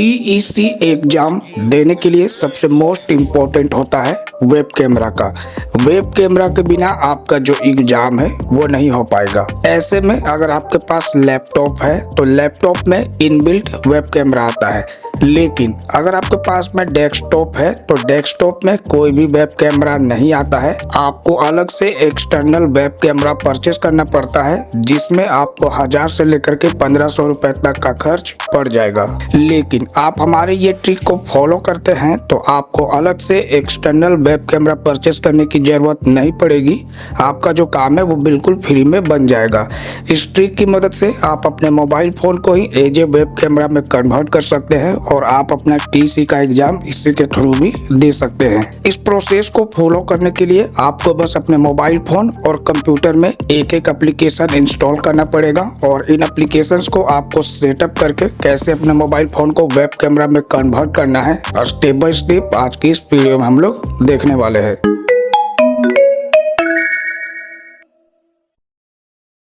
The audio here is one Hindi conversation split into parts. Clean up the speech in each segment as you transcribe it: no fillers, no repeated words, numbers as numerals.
टीईसी एग्जाम देने के लिए सबसे मोस्ट इम्पोर्टेंट होता है वेब कैमरा का। वेब कैमरा के बिना आपका जो एग्जाम है वो नहीं हो पाएगा। ऐसे में अगर आपके पास लैपटॉप है तो लैपटॉप में इनबिल्ट वेब कैमरा आता है, लेकिन अगर आपके पास में डेस्कटॉप है तो डेस्कटॉप में कोई भी वेब कैमरा नहीं आता है। आपको अलग से एक्सटर्नल वेब कैमरा परचेस करना पड़ता है, जिसमें आपको 1000 से लेकर के 1500 रुपए तक का खर्च पड़ जाएगा। लेकिन आप हमारे ये ट्रिक को फॉलो करते हैं तो आपको अलग से एक्सटर्नल वेब कैमरा परचेस करने की जरूरत नहीं पड़ेगी। आपका जो काम है वो बिल्कुल फ्री में बन जाएगा। इस ट्रिक की मदद से आप अपने मोबाइल फोन को ही एज ए वेब कैमरा में कन्वर्ट कर सकते हैं और आप अपना टीसी का एग्जाम इसी के थ्रू भी दे सकते हैं। इस प्रोसेस को फॉलो करने के लिए आपको बस अपने मोबाइल फोन और कंप्यूटर में एक एक एप्लीकेशन इंस्टॉल करना पड़ेगा और इन एप्लीकेशंस को आपको सेटअप करके कैसे अपने मोबाइल फोन को वेब कैमरा में कन्वर्ट करना है और स्टेप बाय स्टेप आज की इस वीडियो में हम लोग देखने वाले हैं।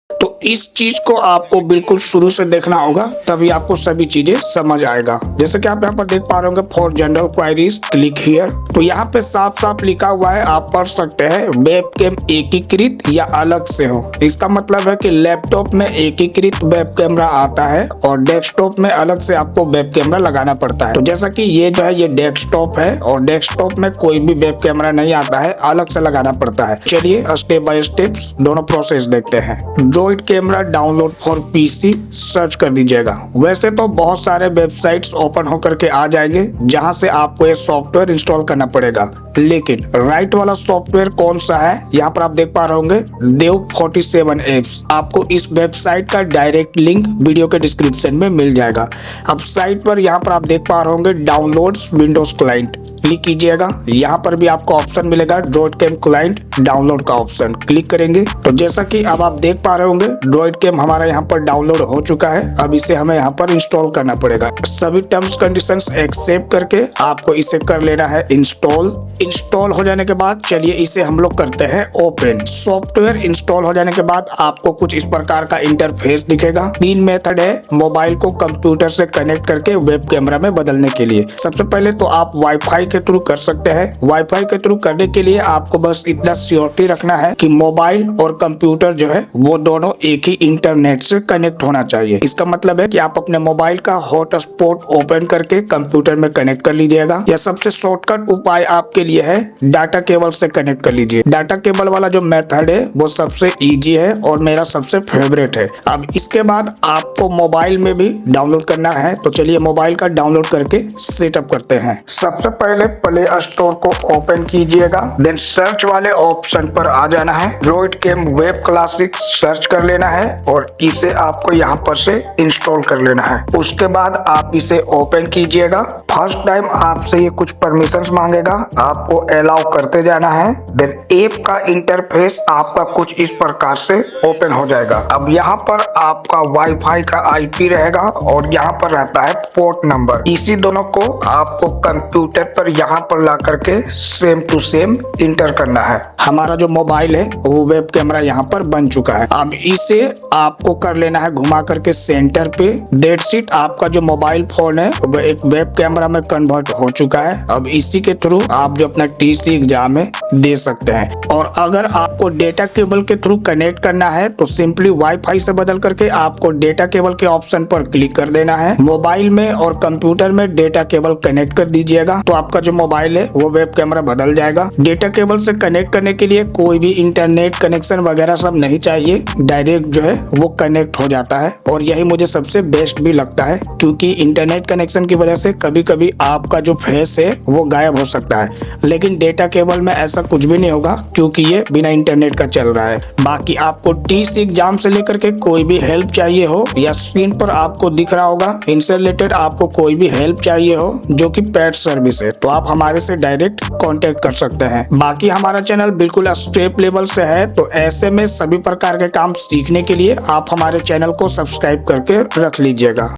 तो इस चीज को आपको बिल्कुल शुरू से देखना होगा, तभी आपको सभी चीजें समझ आएगा। जैसे कि आप यहाँ पर देख पा रहे होंगे, for general queries click here. तो यहाँ पे साफ साफ लिखा हुआ है, आप पढ़ सकते हैं, वेब कैम एकीकृत या अलग से हो। इसका मतलब है कि लैपटॉप में एकीकृत वेब कैमरा आता है और डेस्कटॉप में अलग से आपको वेब कैमरा लगाना पड़ता है। तो जैसा कि ये जो है ये डेस्कटॉप है और डेस्कटॉप में कोई भी वेब कैमरा नहीं आता है, अलग से लगाना पड़ता है। चलिए स्टेप बाय स्टेप्स दोनों प्रोसेस देखते हैं। Droid camera download for PC search कर दीजिएगा। वैसे तो बहुत सारे वेबसाइट्स ओपन होकर के आ जाएंगे जहां से आपको ये सॉफ्टवेयर इंस्टॉल करना पड़ेगा, लेकिन राइट वाला सॉफ्टवेयर कौन सा है, यहाँ पर आप देख पा रहे होंगे, देव 47 एप्स। आपको इस वेबसाइट का डायरेक्ट लिंक वीडियो के डिस्क्रिप्शन में मिल जाएगा। अब साइट पर यहाँ पर आप देख पा रहे होंगे डाउनलोड्स विंडोज क्लाइंट, क्लिक कीजिएगा। यहाँ पर भी आपको ऑप्शन मिलेगा ड्रॉइड कैम क्लाइंट डाउनलोड का ऑप्शन, क्लिक करेंगे तो जैसा कि अब आप देख पा रहे होंगे ड्रॉइड कैम हमारा यहाँ पर डाउनलोड हो चुका है। अब इसे हमें यहाँ पर इंस्टॉल करना पड़ेगा। सभी टर्म्स कंडीशंस एक्सेप्ट करके आपको इसे कर लेना है इंस्टॉल। इंस्टॉल हो जाने के बाद चलिए इसे हम लोग करते हैं ओपन। सॉफ्टवेयर इंस्टॉल हो जाने के बाद आपको कुछ इस प्रकार का इंटरफेस दिखेगा। 3 मेथड है मोबाइल को कंप्यूटर से कनेक्ट करके वेब कैमरा में बदलने के लिए। सबसे पहले तो आप वाईफाई के थ्रू कर सकते हैं। वाईफाई के थ्रू करने के लिए आपको बस इतना सिक्योरिटी रखना है कि मोबाइल और कंप्यूटर जो है वो दोनों एक ही इंटरनेट से कनेक्ट होना चाहिए। इसका मतलब है कि आप अपने मोबाइल का हॉटस्पॉट ओपन करके कंप्यूटर में कनेक्ट कर लीजिएगा, या सबसे शॉर्टकट उपाय आपके लिए है डाटा केबल से कनेक्ट कर लीजिए। डाटा केबल वाला जो मेथड है वो सबसे इजी है और मेरा सबसे फेवरेट है। अब इसके बाद आपको मोबाइल में भी डाउनलोड करना है, तो चलिए मोबाइल का डाउनलोड करके सेटअप करते हैं। सबसे पहले प्ले स्टोर को ओपन कीजिएगा, देन सर्च वाले ऑप्शन पर आ जाना है, DroidCam web classic search कर लेना है और इसे आपको यहाँ पर से इंस्टॉल कर लेना है। उसके बाद आप इसे ओपन कीजिएगा। फर्स्ट टाइम आपसे ये कुछ परमिशंस मांगेगा, आपको अलाउ करते जाना है। देन ऐप का इंटरफेस आपका कुछ इस प्रकार से ओपन हो जाएगा। अब यहाँ पर आपका वाईफाई का आईपी रहेगा और यहाँ पर रहता है पोर्ट नंबर। इसी दोनों को आपको कंप्यूटर पर यहाँ पर ला करके सेम टू सेम इंटर करना है। हमारा जो मोबाइल है वो वेब कैमरा यहाँ पर बन चुका है। अब इसे आपको कर लेना है घुमा करके सेंटर पे। दैट्स इट, आपका जो मोबाइल फोन है वो एक वेब कैमरा में कन्वर्ट हो चुका है। अब इसी के थ्रू आप जो अपना टीसी एग्जाम है दे सकते हैं। और अगर आपको डेटा केबल के थ्रू कनेक्ट करना है तो सिंपली वाईफाई से बदल करके आपको डेटा केबल के ऑप्शन पर क्लिक कर देना है। मोबाइल में और कंप्यूटर में डेटा केबल कनेक्ट कर दीजिएगा तो आपका जो मोबाइल है वो वेब कैमरा बदल जाएगा। डेटा केबल से कनेक्ट करने के लिए कोई भी इंटरनेट कनेक्शन वगैरह सब नहीं चाहिए, डायरेक्ट जो है वो कनेक्ट हो जाता है और यही मुझे सबसे बेस्ट भी लगता है, क्योंकि इंटरनेट कनेक्शन की वजह से कभी कभी आपका जो फेस है वो गायब हो सकता है, लेकिन डेटा केबल में ऐसा कुछ भी नहीं होगा क्योंकि ये बिना इंटरनेट का चल रहा है। बाकी आपको टीसी एग्जाम से लेकर के कोई भी हेल्प चाहिए हो या स्क्रीन पर आपको दिख रहा होगा इनसे रिलेटेड आपको कोई भी हेल्प चाहिए हो जो कि पेड सर्विस है, तो आप हमारे से डायरेक्ट कांटेक्ट कर सकते हैं। बाकी हमारा चैनल बिल्कुल स्टेप लेवल से है, तो ऐसे में सभी प्रकार के काम सीखने के लिए आप हमारे चैनल को सब्सक्राइब करके रख लीजिएगा।